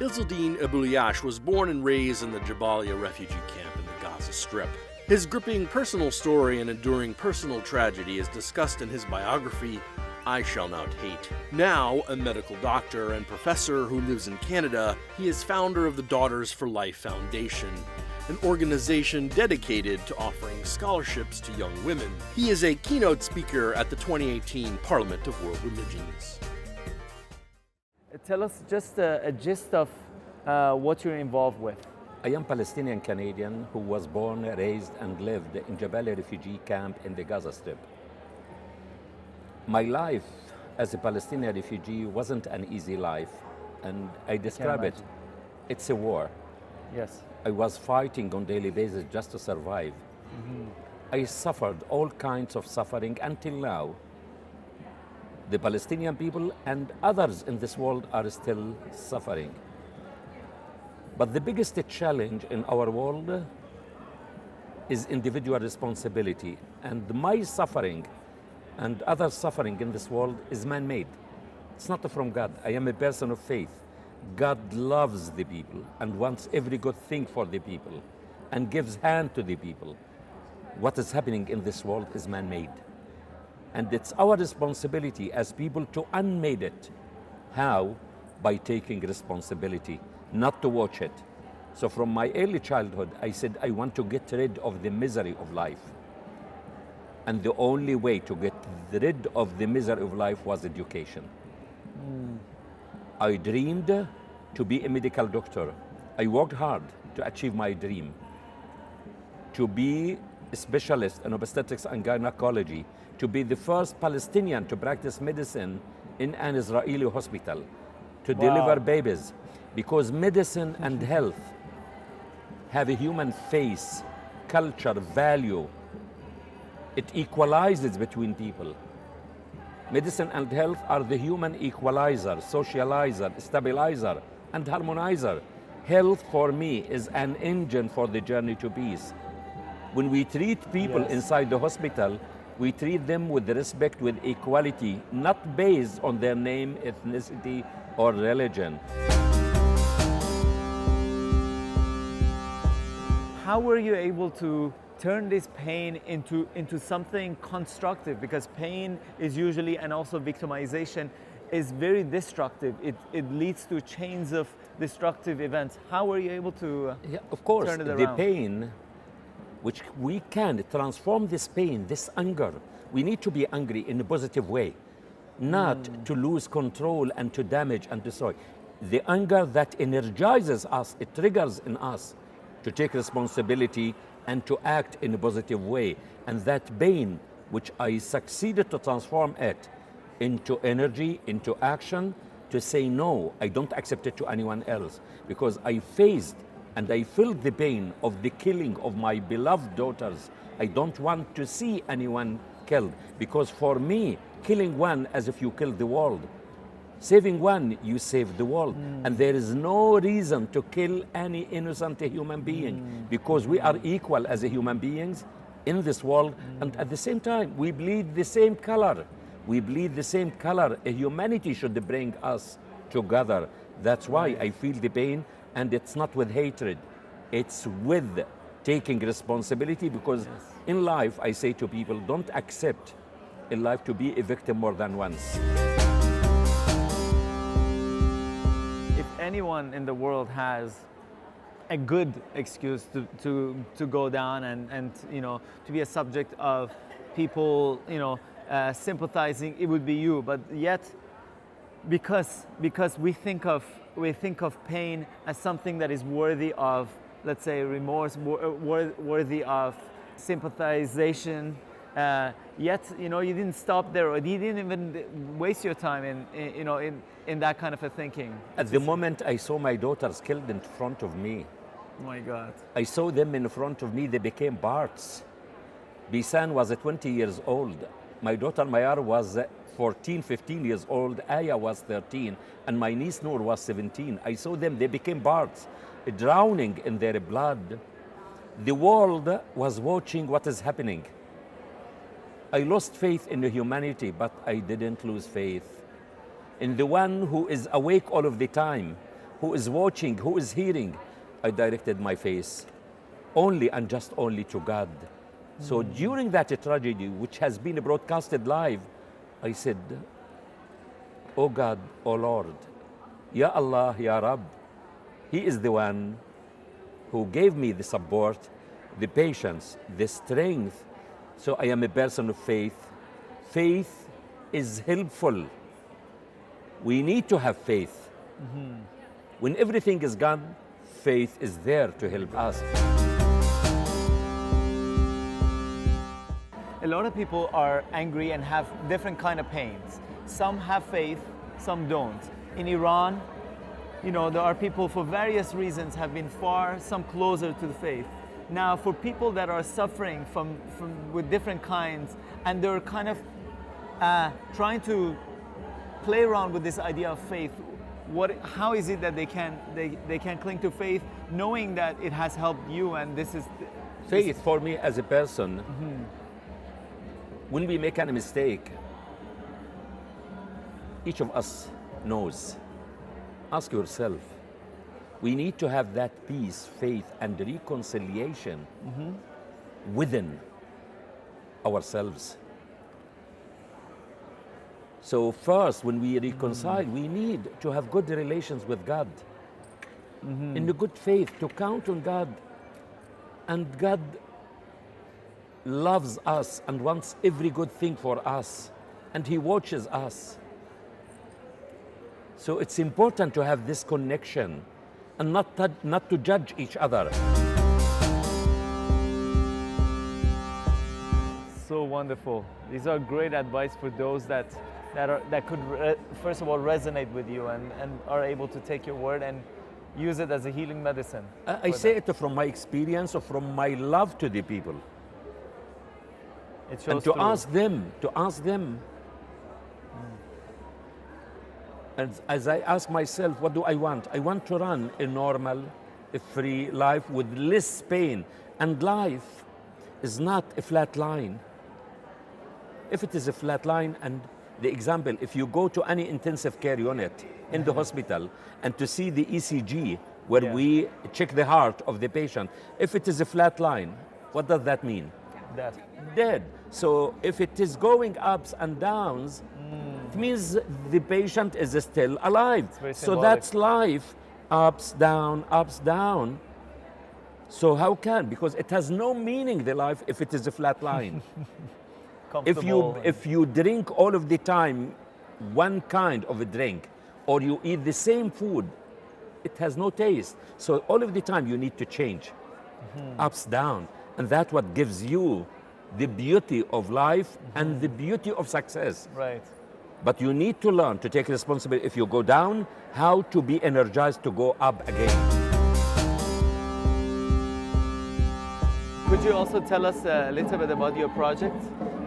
Izzeldin Abueliash was born and raised in the Jabalia refugee camp in the Gaza Strip. His gripping personal story and enduring personal tragedy is discussed in his biography, I Shall Not Hate. Now a medical doctor and professor who lives in Canada, he is founder of the Daughters for Life Foundation, an organization dedicated to offering scholarships to young women. He is a keynote speaker at the 2018 Parliament of World Religions. Tell us just a gist of what you're involved with. I am Palestinian Canadian who was born, raised, and lived in Jabalia refugee camp in the Gaza Strip. My life as a Palestinian refugee wasn't an easy life, and I describe it. It's a war. Yes. I was fighting on a daily basis just to survive. I suffered all kinds of suffering until now. The Palestinian people and others in this world are still suffering. But the biggest challenge in our world is individual responsibility. And my suffering and other suffering in this world is man-made. It's not from God. I am a person of faith. God loves the people and wants every good thing for the people and gives hand to the people. What is happening in this world is man-made. And it's our responsibility as people to unmade it. How? By taking responsibility, not to watch it. So from my early childhood, I said I want to get rid of the misery of life. And the only way to get rid of the misery of life was education. I dreamed to be a medical doctor. I worked hard to achieve my dream. To be a specialist in obstetrics and gynecology, to be the first Palestinian to practice medicine in an Israeli hospital, to deliver babies, because medicine and health have a human face, culture, value. It equalizes between people. Medicine and health are the human equalizer, socializer, stabilizer, and harmonizer. Health for me is an engine for the journey to peace. When we treat people inside the hospital, we treat them with respect, with equality, not based on their name, ethnicity, or religion. How were you able to turn this pain into something constructive? Because pain is usually, and also victimization, is very destructive. It leads to chains of destructive events. How were you able to of course, turn it around? The pain, which we can transform this pain, this anger. We need to be angry in a positive way, not to lose control and to damage and destroy. The anger that energizes us, it triggers in us to take responsibility and to act in a positive way. And that pain, which I succeeded to transform it into energy, into action, to say no, I don't accept it to anyone else, because I faced and I felt the pain of the killing of my beloved daughters. I don't want to see anyone killed, because for me, killing one as if you killed the world. Saving one, you save the world. And there is no reason to kill any innocent human being, because we are equal as human beings in this world. And at the same time, we bleed the same color. We bleed the same color. Humanity should bring us together. That's why I feel the pain. And it's not with hatred, it's with taking responsibility, because in life, I say to people, don't accept in life to be a victim more than once. If anyone in the world has a good excuse to go down and to be a subject of people sympathizing, it would be you. But yet, because we think of pain as something that is worthy of, let's say, remorse, worthy of sympathization. Yet, you didn't stop there, or you didn't even waste your time in that kind of a thinking. At the moment I saw my daughters killed in front of me. Oh my God. I saw them in front of me, they became parts. Bisan was 20 years old. My daughter Mayar was 14, 15 years old. Aya was 13, and my niece Noor was 17. I saw them, they became parts, drowning in their blood. The world was watching what is happening. I lost faith in humanity, but I didn't lose faith in the one who is awake all of the time, who is watching, who is hearing, I directed my face only and just only to God. So during that tragedy, which has been broadcasted live, I said, oh God, oh Lord, Ya Allah, Ya Rab, He is the one who gave me the support, the patience, the strength. So I am a person of faith. Faith is helpful. We need to have faith. When everything is gone, faith is there to help us. A lot of people are angry and have different kind of pains. Some have faith, some don't. In Iran, there are people for various reasons have been far, some closer to the faith. Now, for people that are suffering from with different kinds, and they're kind of trying to play around with this idea of faith, how is it that they can cling to faith, knowing that it has helped you, and this is faith for me as a person. When we make a mistake, each of us knows. Ask yourself. We need to have that peace, faith, and reconciliation within ourselves. So first, when we reconcile, we need to have good relations with God. In the good faith, to count on God. And God loves us and wants every good thing for us. And He watches us. So it's important to have this connection and not to judge each other. so wonderful. These are great advice for those that could first of all resonate with you and are able to take your word and use it as a healing medicine. I say it from my experience or from my love to the people. It shows And to through. ask them. And as I ask myself, what do I want? I want to run a normal, a free life with less pain. And life is not a flat line. If it is a flat line, and the example, if you go to any intensive care unit in the hospital and to see the ECG, where we check the heart of the patient, if it is a flat line, what does that mean? Death. Dead. So if it is going ups and downs, it means the patient is still alive. very So symbolic. that's life, ups, down, ups, down. So how can? Because it has no meaning, the life, if it is a flat line. Comfortable. If you drink all of the time one kind of a drink, or you eat the same food, it has no taste. So all of the time you need to change, ups, down. And that's what gives you the beauty of life and the beauty of success. Right. But you need to learn to take responsibility. If you go down, how to be energized to go up again. Could you also tell us a little bit about your project?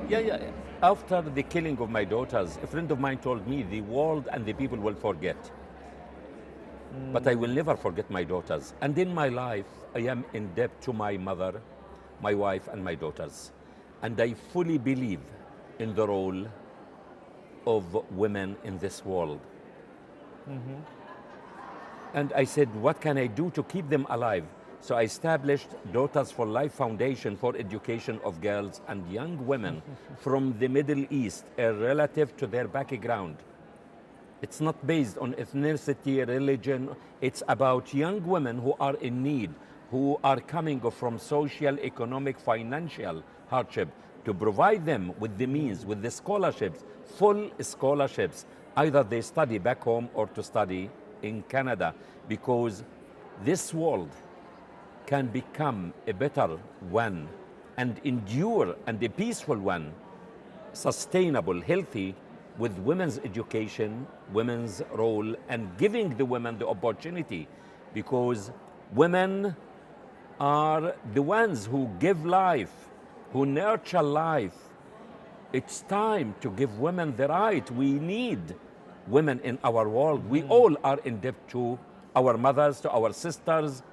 Yeah. After the killing of my daughters, a friend of mine told me the world and the people will forget. But I will never forget my daughters. And in my life, I am in debt to my mother, my wife, and my daughters. And I fully believe in the role of women in this world. And I said, what can I do to keep them alive? So I established Daughters for Life Foundation for education of girls and young women from the Middle East, relative to their background. It's not based on ethnicity, religion. It's about young women who are in need, who are coming from social, economic, financial hardship, to provide them with the means, with the scholarships, full scholarships. Either they study back home or to study in Canada, because this world can become a better one and endure, and a peaceful one, sustainable, healthy, with women's education, women's role, and giving the women the opportunity, because women are the ones who give life, who nurture life. It's time to give women the right. We need women in our world. We all are in debt to our mothers, to our sisters,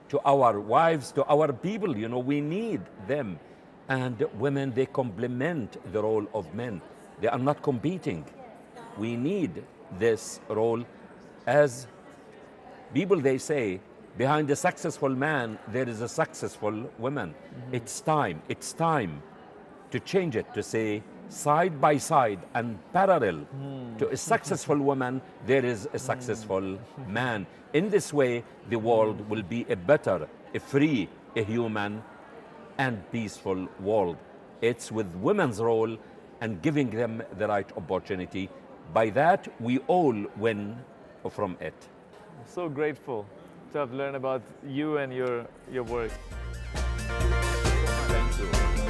to our wives, to our people. You know, we need them. And women, they complement the role of men. They are not competing. We need this role as People, they say, behind a successful man, there is a successful woman. It's time to change it, to say side by side and parallel to a successful woman, there is a successful man. In this way, the world will be a better, a free, a human, and peaceful world. It's with women's role and giving them the right opportunity. By that, we all win from it. So grateful to have learned about you and your work. Thank you.